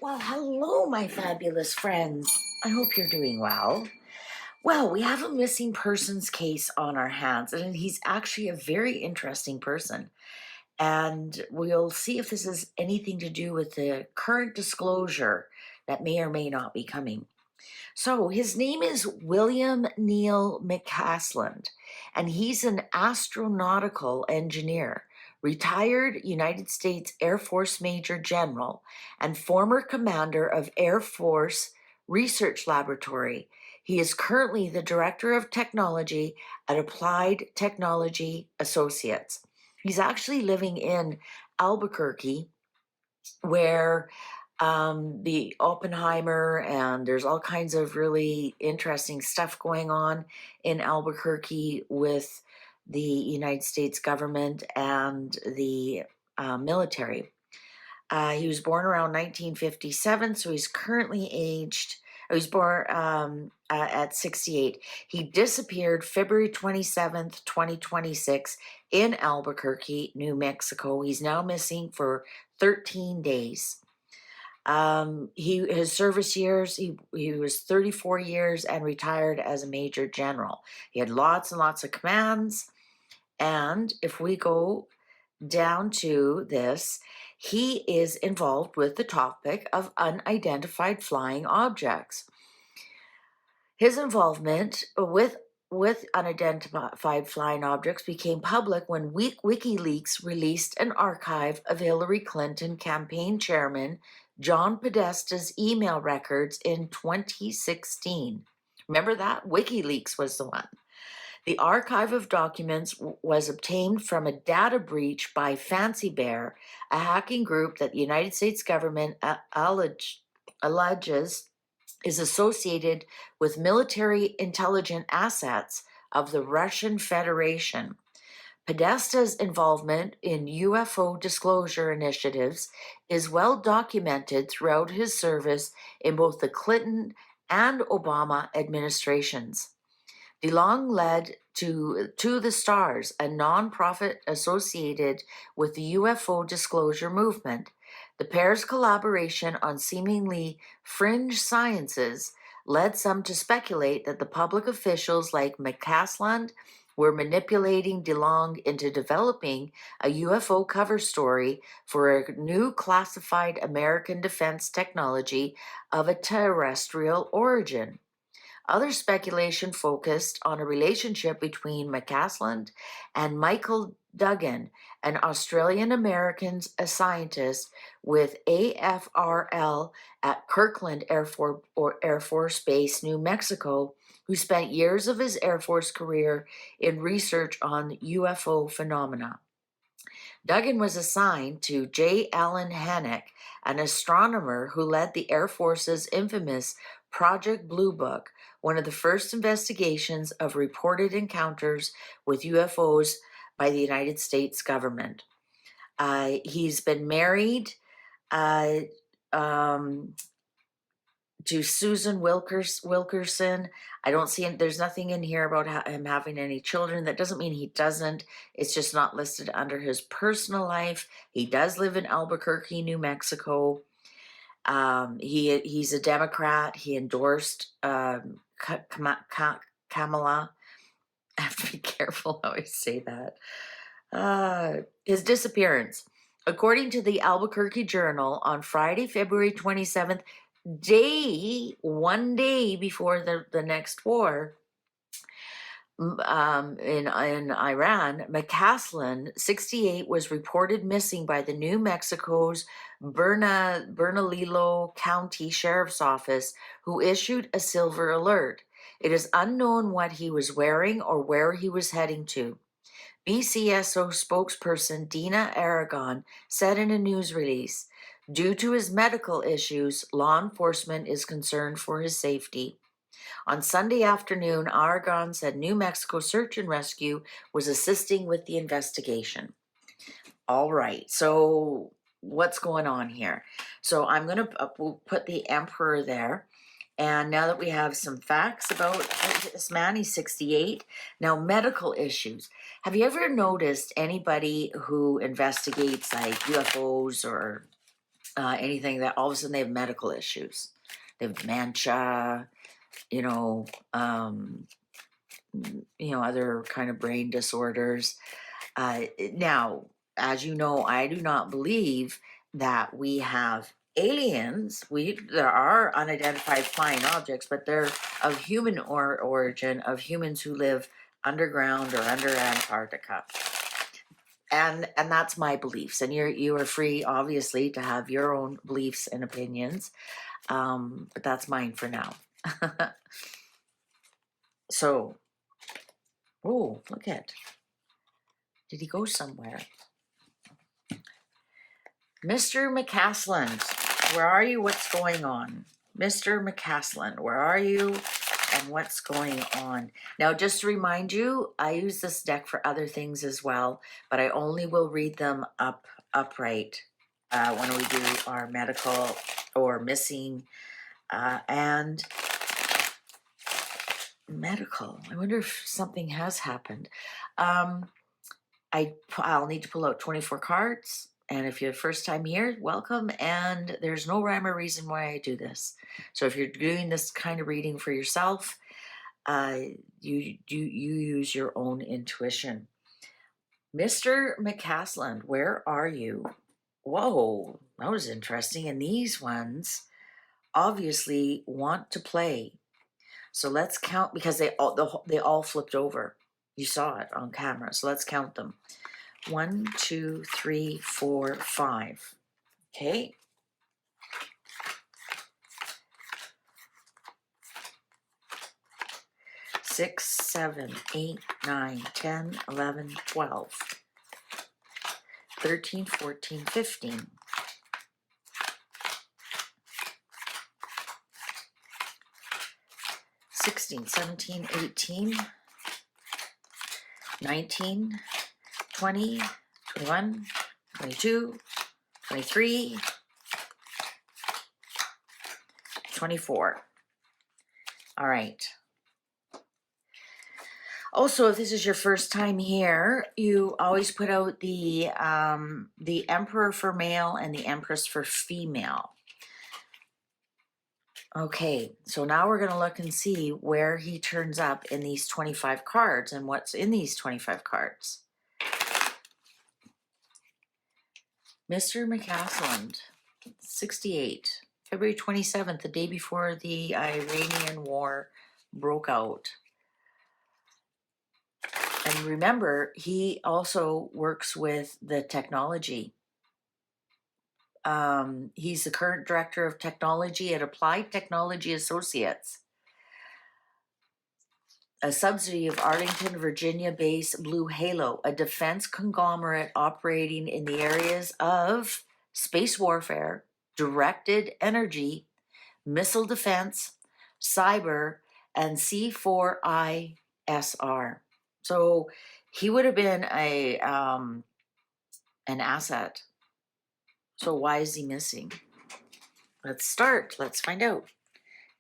Well, hello, my fabulous friends. I hope you're doing well. Well, we have a missing persons case on our hands, and he's actually a very interesting person. And we'll see if this has anything to do with the current disclosure that may or may not be coming. So, his name is William Neil Mccasland, and he's an astronautical engineer, retired United States Air Force Major General, and former commander of Air Force Research Laboratory. He is currently the Director of Technology at Applied Technology Associates. He's actually living in Albuquerque, where the Oppenheimer, and there's all kinds of really interesting stuff going on in Albuquerque with the United States government and the military. He was born around 1957, so he's currently aged. He was born at 68. He disappeared February 27th, 2026, in Albuquerque, New Mexico. He's now missing for 13 days. His service years, he was 34 years and retired as a major general. He had lots and lots of commands. And if we go down to this, he is involved with the topic of unidentified flying objects. His involvement with unidentified flying objects became public when WikiLeaks released an archive of Hillary Clinton campaign chairman John Podesta's email records in 2016. Remember that? WikiLeaks was the one. The archive of documents was obtained from a data breach by Fancy Bear, a hacking group that the United States government alleges is associated with military intelligence assets of the Russian Federation. Podesta's involvement in UFO disclosure initiatives is well documented throughout his service in both the Clinton and Obama administrations. DeLong led to the Stars, a nonprofit associated with the UFO disclosure movement. The pair's collaboration on seemingly fringe sciences led some to speculate that the public officials like Mccasland were manipulating DeLong into developing a UFO cover story for a new classified American defense technology of a terrestrial origin. Other speculation focused on a relationship between Mccasland and Michael Duggan, an Australian-American scientist with AFRL at Kirkland Air Force Base, New Mexico, who spent years of his Air Force career in research on UFO phenomena. Duggan was assigned to J. Allen Hynek, an astronomer who led the Air Force's infamous Project Blue Book, one of the first investigations of reported encounters with UFOs by the United States government. He's been married to Susan Wilkerson. I don't see, there's nothing in here about him having any children. That doesn't mean he doesn't. It's just not listed under his personal life. He does live in Albuquerque, New Mexico. He's a Democrat. He endorsed Kamala. I have to be careful how I say that. His disappearance. According to the Albuquerque Journal, on Friday, February 27th, one day before the next war in Iran, Mccasland, 68, was reported missing by the New Mexico's Bernalillo County Sheriff's Office, who issued a silver alert. It is unknown what he was wearing or where he was heading to. BCSO spokesperson Dina Aragon said in a news release, "Due to his medical issues, law enforcement is concerned for his safety." On Sunday afternoon, Aragon said New Mexico Search and Rescue was assisting with the investigation. All right, so what's going on here? So I'm going to we'll put the Emperor there. And now that we have some facts about this man, he's 68. Now, medical issues. Have you ever noticed anybody who investigates like UFOs or anything that all of a sudden they have medical issues. They have dementia, you know, other kind of brain disorders. Now, as you know, I do not believe that we have aliens. There are unidentified flying objects, but they're of human origin, of humans who live underground or under Antarctica. And that's my beliefs. And you are free, obviously, to have your own beliefs and opinions. But that's mine for now. So, oh, look at. Did he go somewhere? Mr. Mccasland, where are you? What's going on? Mr. Mccasland, where are you? And what's going on? Now, just to remind you, I use this deck for other things as well, but I only will read them upright when we do our medical or missing and medical. I wonder if something has happened. I'll need to pull out 24 cards. And if you're the first time here, welcome. And there's no rhyme or reason why I do this. So if you're doing this kind of reading for yourself, you use your own intuition. Mr. Mccasland, where are you? Whoa, that was interesting. And these ones obviously want to play. So let's count, because they all flipped over. You saw it on camera. So let's count them. 1, 2, 3, 4, 5. Okay. Six, 7, 8, 9, 10, 11, 12, 13, 14, 15. 16, 17, 18, 19, 20, 21, 22, 23, 24. All right. Also, if this is your first time here, you always put out the Emperor for male and the Empress for female. Okay, so now we're going to look and see where he turns up in these 25 cards and what's in these 25 cards. Mr. Mccasland, 68, February 27th, the day before the Iranian war broke out. And remember, he also works with the technology. He's the current director of technology at Applied Technology Associates, a subsidiary of Arlington, Virginia-based Blue Halo, a defense conglomerate operating in the areas of space warfare, directed energy, missile defense, cyber, and C4ISR. So he would have been an asset. So why is he missing? Let's start. Let's find out.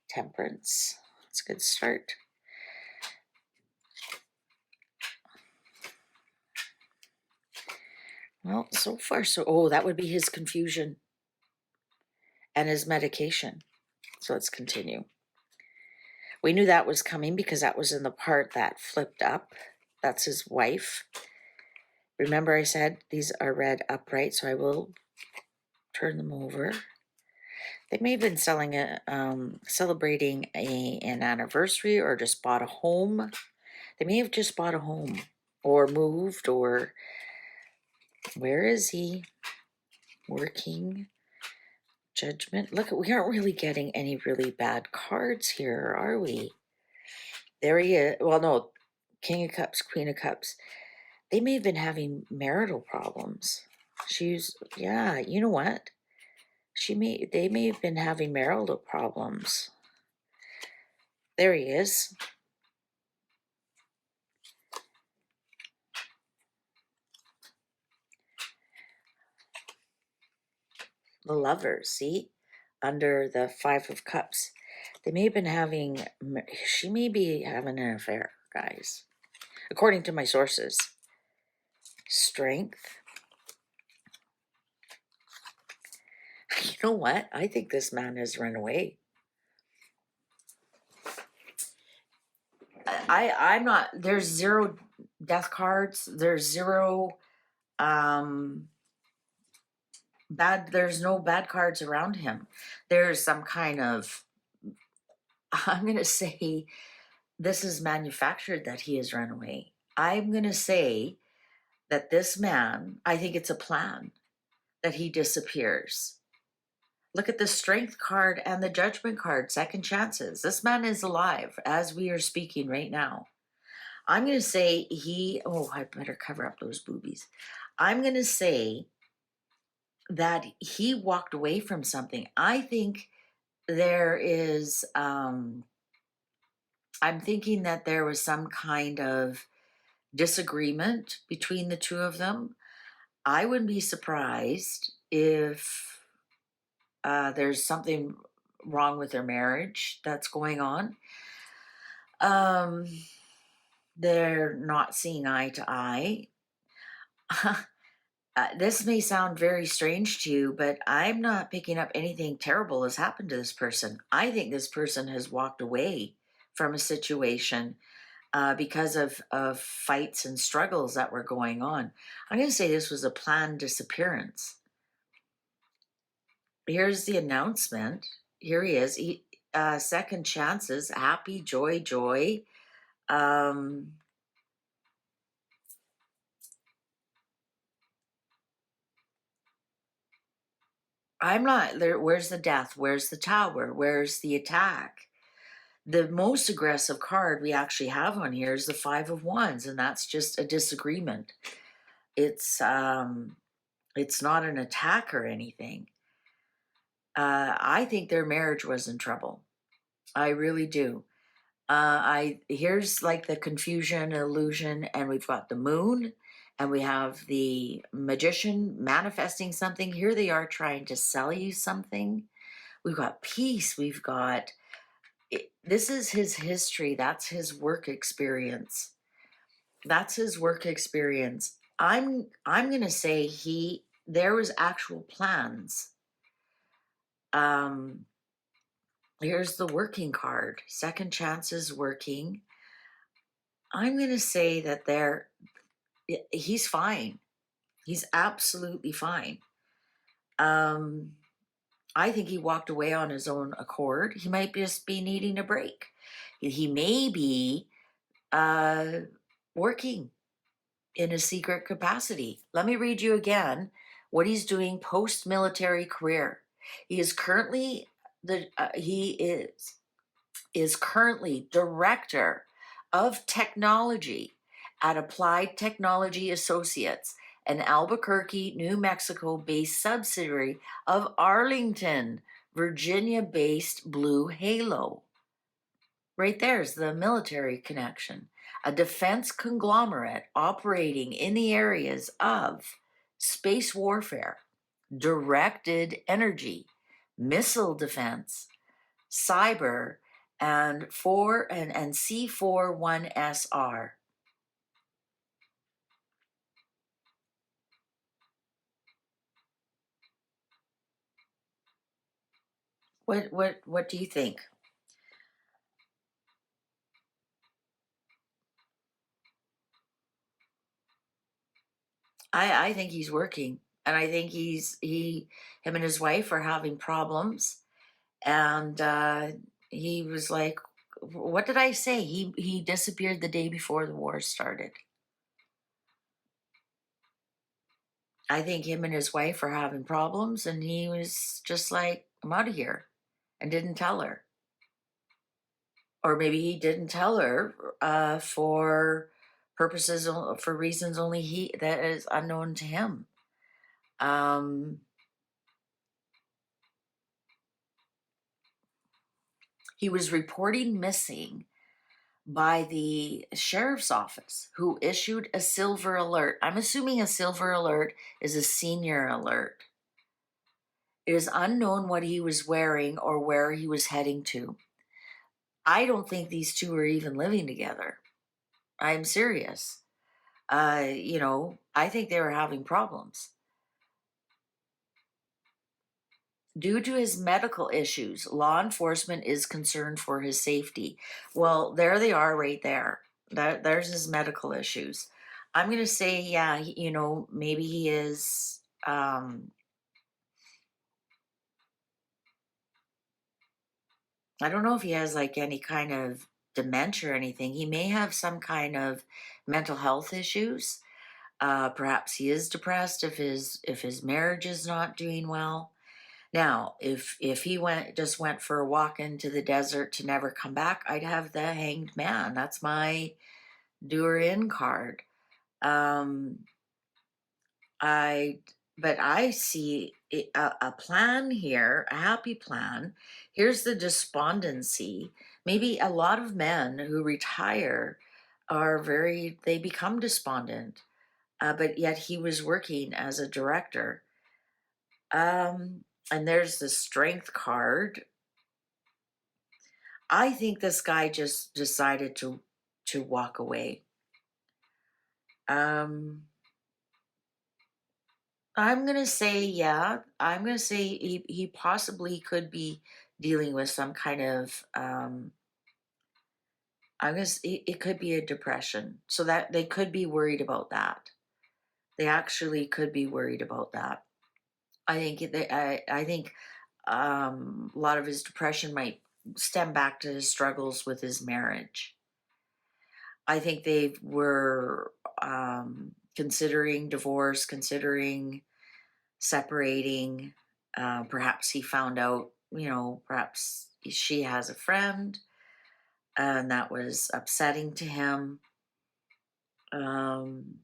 Temperance. That's a good start. Well, so far, that would be his confusion and his medication. So let's continue. We knew that was coming because that was in the part that flipped up. That's his wife. Remember I said these are read upright, so I will turn them over. They may have been celebrating an anniversary or just bought a home. They may have just bought a home or moved, or where is he? Working. Judgment. Look, we aren't really getting any really bad cards here, are we? There he is. Well, no. King of Cups, Queen of Cups. They may have been having marital problems. Yeah, you know what? They may have been having marital problems. There he is. The Lovers, see? Under the 5 of Cups. She may be having an affair, guys. According to my sources. Strength. You know what? I think this man has run away. I'm not, there's zero death cards. There's zero um there's no bad cards around him. There's some kind of, I'm gonna say this is manufactured that he has run away. I'm gonna say that this man, I think it's a plan that he disappears. Look at the strength card and the judgment card, second chances. This man is alive as we are speaking right now. I'm going to say I better cover up those boobies. I'm going to say that he walked away from something. I think there is, I'm thinking that there was some kind of disagreement between the two of them. I wouldn't be surprised if there's something wrong with their marriage that's going on. Um, they're not seeing eye to eye. This may sound very strange to you, but I'm not picking up anything terrible has happened to this person. I think this person has walked away from a situation because of fights and struggles that were going on. I'm going to say this was a planned disappearance. Here's the announcement. Here he is. Second chances, happy, joy, joy. I'm not there. Where's the death? Where's the tower? Where's the attack? The most aggressive card we actually have on here is the Five of Wands, and that's just a disagreement. It's not an attack or anything. I think their marriage was in trouble. I really do. Here's like the confusion, illusion, and we've got the moon, and we have the magician manifesting something. Here they are trying to sell you something. We've got peace. We've got this is his history. That's his work experience. That's his work experience. I'm gonna say there was actual plans. Um, Here's the working card. Second chance is working. I'm going to say that he's fine. He's absolutely fine. I think he walked away on his own accord. He might just be needing a break. He may be working in a secret capacity. Let me read you again what he's doing post-military career. He is currently is currently Director of Technology at Applied Technology Associates, an Albuquerque, New Mexico-based subsidiary of Arlington, Virginia-based Blue Halo. Right there's the military connection. A defense conglomerate operating in the areas of space warfare, directed energy, missile defense, cyber, and C41SR. What do you think? I think he's working, and I think him and his wife are having problems, and he was like, what did I say? He disappeared the day before the war started. I think him and his wife are having problems, and he was just like, I'm out of here, and didn't tell her. Or maybe he didn't tell her for reasons only that is unknown to him. He was reporting missing by the sheriff's office, who issued a silver alert. I'm assuming a silver alert is a senior alert. It is unknown what he was wearing or where he was heading to. I don't think these two are even living together. I'm serious. I think they were having problems. Due to his medical issues, law enforcement is concerned for his safety. Well, there they are right there. There's his medical issues. I'm going to say, yeah, maybe he is. I don't know if he has like any kind of dementia or anything. He may have some kind of mental health issues. Perhaps he is depressed if his marriage is not doing well. Now, if he went for a walk into the desert to never come back, I'd have the Hanged Man. That's my doer in card. Um, I but I see a plan here, a happy plan. Here's the despondency. Maybe a lot of men who retire they become despondent, but yet he was working as a director. And there's the strength card. I think this guy just decided to walk away. Um, I'm gonna say, yeah. I'm gonna say he possibly could be dealing with some kind of it could be a depression. So that they could be worried about that. They actually could be worried about that. I think a lot of his depression might stem back to his struggles with his marriage. I think they were considering divorce, considering separating. Perhaps he found out, perhaps she has a friend, and that was upsetting to him. Um,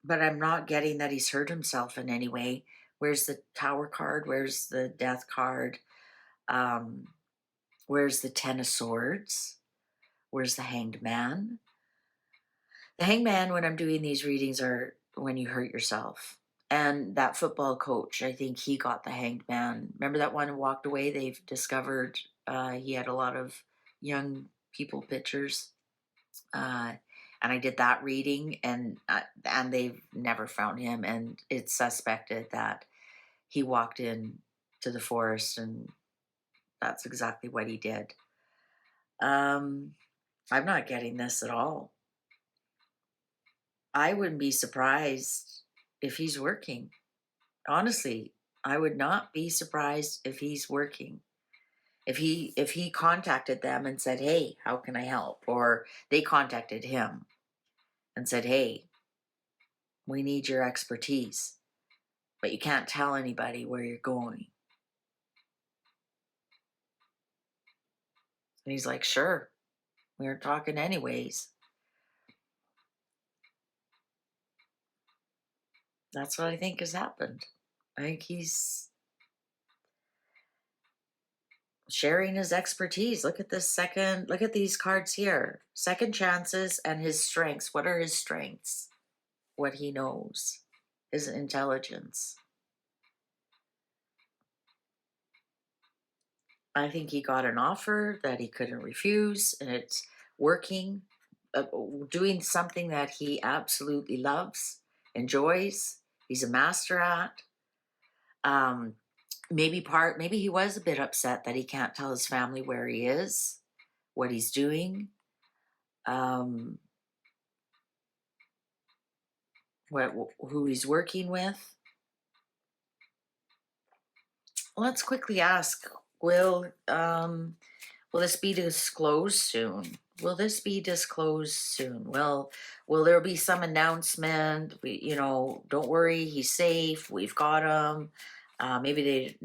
but I'm not getting that he's hurt himself in any way. Where's the Tower card? Where's the Death card? Um, where's the Ten of Swords? Where's the Hanged Man? The Hanged Man, when I'm doing these readings, are when you hurt yourself. And that football coach, I think he got the Hanged Man. Remember that one who walked away? They've discovered he had a lot of young people pictures. And I did that reading, and they've never found him. And it's suspected that he walked in to the forest, and that's exactly what he did. I'm not getting this at all. I wouldn't be surprised if he's working. Honestly, I would not be surprised if he's working. If he contacted them and said, "Hey, how can I help?" Or they contacted him and said, "Hey, we need your expertise, but you can't tell anybody where you're going." And he's like, "Sure, we were talking anyways." That's what I think has happened. I think he's sharing his expertise. Look at look at these cards here. Second chances and his strengths. What are his strengths? What he knows, his intelligence. I think he got an offer that he couldn't refuse, and it's working, doing something that he absolutely loves, enjoys, he's a master at. Um, maybe he was a bit upset that he can't tell his family where he is, what he's doing, um, who he's working with. Let's quickly ask: Will this be disclosed soon? Will this be disclosed soon? Will there be some announcement? Don't worry, he's safe. We've got him. Maybe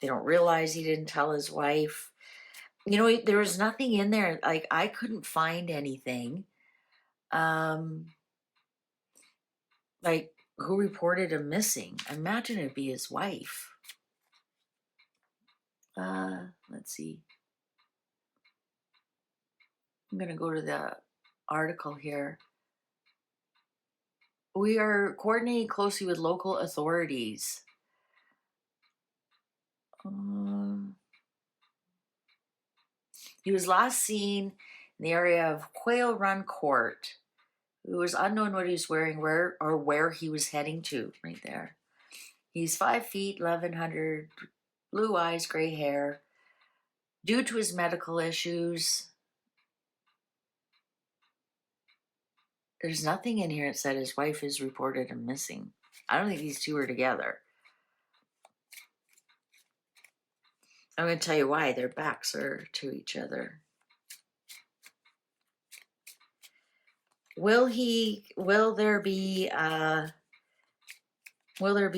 they don't realize he didn't tell his wife. There was nothing in there. Like, I couldn't find anything. Like, who reported him missing? Imagine it'd be his wife. Let's see. I'm going to go to the article here. We are coordinating closely with local authorities. He was last seen in the area of Quail Run Court. It was unknown what he was wearing, where he was heading to. Right there. He's 5 feet, 1100, blue eyes, gray hair. Due to his medical issues, there's nothing in here that said his wife is reported missing. I don't think these two are together. I'm going to tell you why. Their backs are to each other. Will there be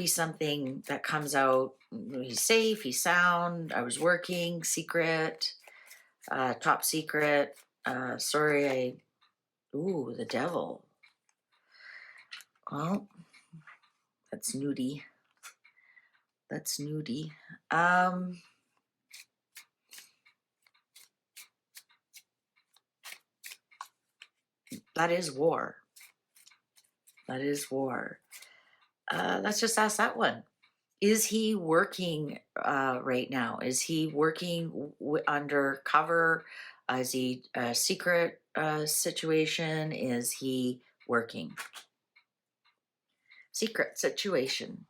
something that comes out? He's safe, he's sound, I was working, secret, top secret, ooh, the devil. Well, that's nudie. That's nudie. That is war. That is war. Let's just ask that one. Is he working right now? Is he working under cover? Is he a secret situation? Is he working? Secret situation.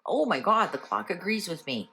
Oh my God, the clock agrees with me.